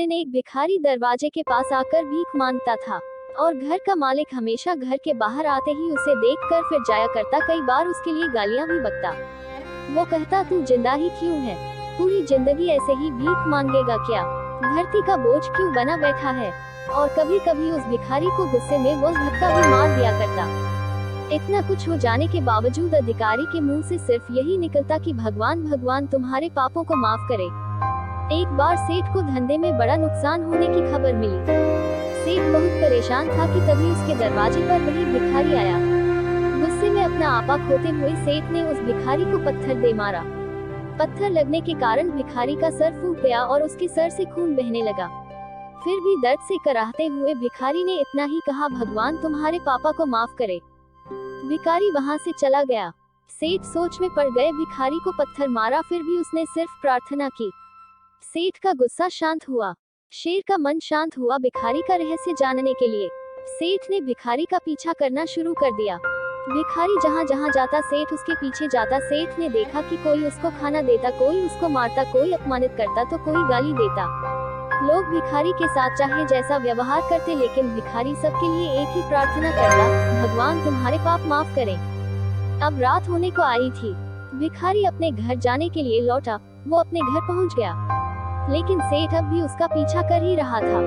दिन एक भिखारी दरवाजे के पास आकर भीख मांगता था और घर का मालिक हमेशा घर के बाहर आते ही उसे देखकर फिर जाया करता, कई बार उसके लिए गालियां भी बकता। वो कहता, तू जिंदा ही क्यों है, पूरी जिंदगी ऐसे ही भीख मांगेगा क्या, धरती का बोझ क्यों बना बैठा है। और कभी कभी उस भिखारी को गुस्से में वो धक्का भी मार दिया करता। इतना कुछ हो जाने के बावजूद अधिकारी के मुंह से सिर्फ यही निकलता कि भगवान भगवान तुम्हारे पापों को माफ करे। एक बार सेठ को धंधे में बड़ा नुकसान होने की खबर मिली। सेठ बहुत परेशान था कि तभी उसके दरवाजे पर वही भिखारी आया। गुस्से में अपना आपा खोते हुए सेठ ने उस भिखारी को पत्थर दे मारा। पत्थर लगने के कारण भिखारी का सर फूट गया और उसके सर से खून बहने लगा। फिर भी दर्द से कराहते हुए भिखारी ने इतना ही कहा, भगवान तुम्हारे पापा को माफ करे। भिखारी वहां से चला गया। सेठ सोच में पड़ गए, भिखारी को पत्थर मारा फिर भी उसने सिर्फ प्रार्थना की। सेठ का गुस्सा शांत हुआ, शेर का मन शांत हुआ। भिखारी का रहस्य जानने के लिए सेठ ने भिखारी का पीछा करना शुरू कर दिया। भिखारी जहाँ जहाँ जाता सेठ उसके पीछे जाता। सेठ ने देखा कि कोई उसको खाना देता, कोई उसको मारता, कोई अपमानित करता तो कोई गाली देता। लोग भिखारी के साथ चाहे जैसा व्यवहार करते, लेकिन भिखारी सबके लिए एक ही प्रार्थना करता, भगवान तुम्हारे पाप माफ करें। अब रात होने को आई थी। भिखारी अपने घर जाने के लिए लौटा। वो अपने घर पहुंच गया, लेकिन सेठ अब भी उसका पीछा कर ही रहा था।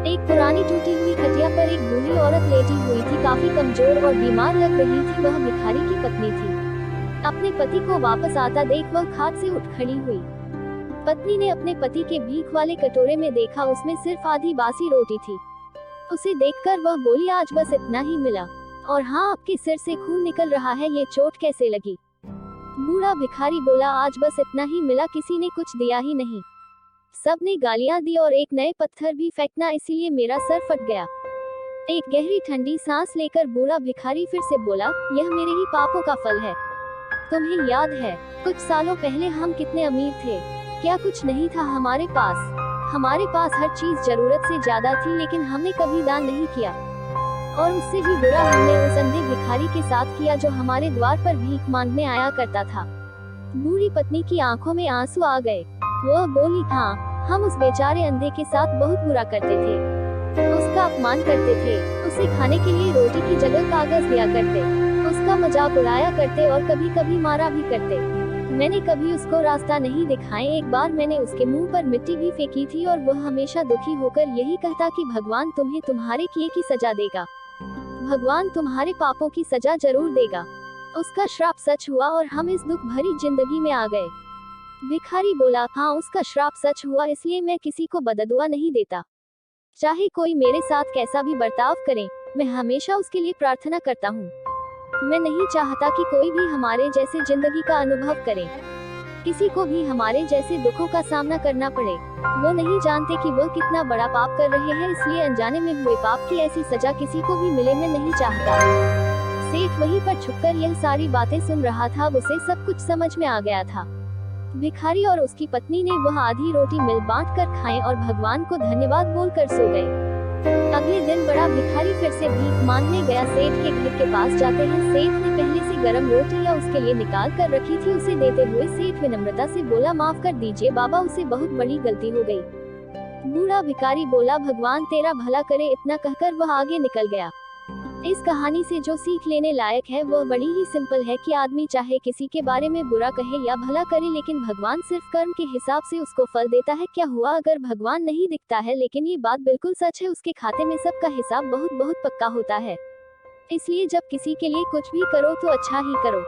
एक पुरानी टूटी हुई खटिया पर एक बूढ़ी औरत लेटी हुई थी, काफी कमजोर और बीमार लग रही थी। वह भिखारी की पत्नी थी। अपने पति को वापस आता देख वह खाट से उठ खड़ी हुई। पत्नी ने अपने पति के भीख वाले कटोरे में देखा, उसमें सिर्फ आधी बासी रोटी थी। उसे देखकर वह बोली, आज बस इतना ही मिला, और हाँ, आपके सिर से खून निकल रहा है, ये चोट कैसे लगी। बूढ़ा भिखारी बोला, आज बस इतना ही मिला, किसी ने कुछ दिया ही नहीं, सबने गालियां दी और एक नए पत्थर भी फेंकना, इसीलिए मेरा सर फट गया। एक गहरी ठंडी सांस लेकर बूढ़ा भिखारी फिर से बोला, यह मेरे ही पापों का फल है। तुम्हें याद है कुछ सालों पहले हम कितने अमीर थे, क्या कुछ नहीं था हमारे पास। हमारे पास हर चीज जरूरत से ज्यादा थी, लेकिन हमने कभी दान नहीं किया। और उससे भी बुरा हमने उस अंधे भिखारी के साथ किया जो हमारे द्वार पर भीख मांगने आया करता था। बूढ़ी पत्नी की आंखों में आंसू आ गए। वह बोली, हाँ, हम उस बेचारे अंधे के साथ बहुत बुरा करते थे, उसका अपमान करते थे, उसे खाने के लिए रोटी की जगह कागज दिया करते, उसका मजाक उड़ाया करते और कभी कभी मारा भी करते। मैंने कभी उसको रास्ता नहीं दिखाए। एक बार मैंने उसके मुंह पर मिट्टी भी फेंकी थी और वह हमेशा दुखी होकर यही कहता कि भगवान तुम्हें तुम्हारे किए की सजा देगा, भगवान तुम्हारे पापों की सजा जरूर देगा। उसका श्राप सच हुआ और हम इस दुख भरी जिंदगी में आ गए। भिखारी बोला, हाँ, उसका श्राप सच हुआ, इसलिए मैं किसी को बददुआ नहीं देता। चाहे कोई मेरे साथ कैसा भी बर्ताव करे, मैं हमेशा उसके लिए प्रार्थना करता हूँ। मैं नहीं चाहता कि कोई भी हमारे जैसे जिंदगी का अनुभव करे, किसी को भी हमारे जैसे दुखों का सामना करना पड़े। वो नहीं जानते कि वो कितना बड़ा पाप कर रहे हैं, इसलिए अनजाने में हुए पाप की ऐसी सजा किसी को भी मिले, मैं नहीं चाहता। सेठ वहीं पर छुपकर यह सारी बातें सुन रहा था। उसे सब कुछ समझ में आ गया था। भिखारी और उसकी पत्नी ने वह आधी रोटी मिल बांट कर खाएं और भगवान को धन्यवाद बोलकर सो गए। अगले दिन बड़ा भिखारी फिर से भीख मांगने गया। सेठ के घर के पास जाते हैं। सेठ ने पहले से गर्म रोटियां उसके लिए निकाल कर रखी थी। उसे देते हुए सेठ विनम्रता से बोला, माफ कर दीजिए बाबा, उसे बहुत बड़ी गलती हो गई। बूढ़ा भिखारी बोला, भगवान तेरा भला करे। इतना कहकर वह आगे निकल गया। इस कहानी से जो सीख लेने लायक है वह बड़ी ही सिंपल है कि आदमी चाहे किसी के बारे में बुरा कहे या भला करे, लेकिन भगवान सिर्फ कर्म के हिसाब से उसको फल देता है। क्या हुआ अगर भगवान नहीं दिखता है, लेकिन ये बात बिल्कुल सच है, उसके खाते में सबका हिसाब बहुत बहुत पक्का होता है। इसलिए जब किसी के लिए कुछ भी करो तो अच्छा ही करो।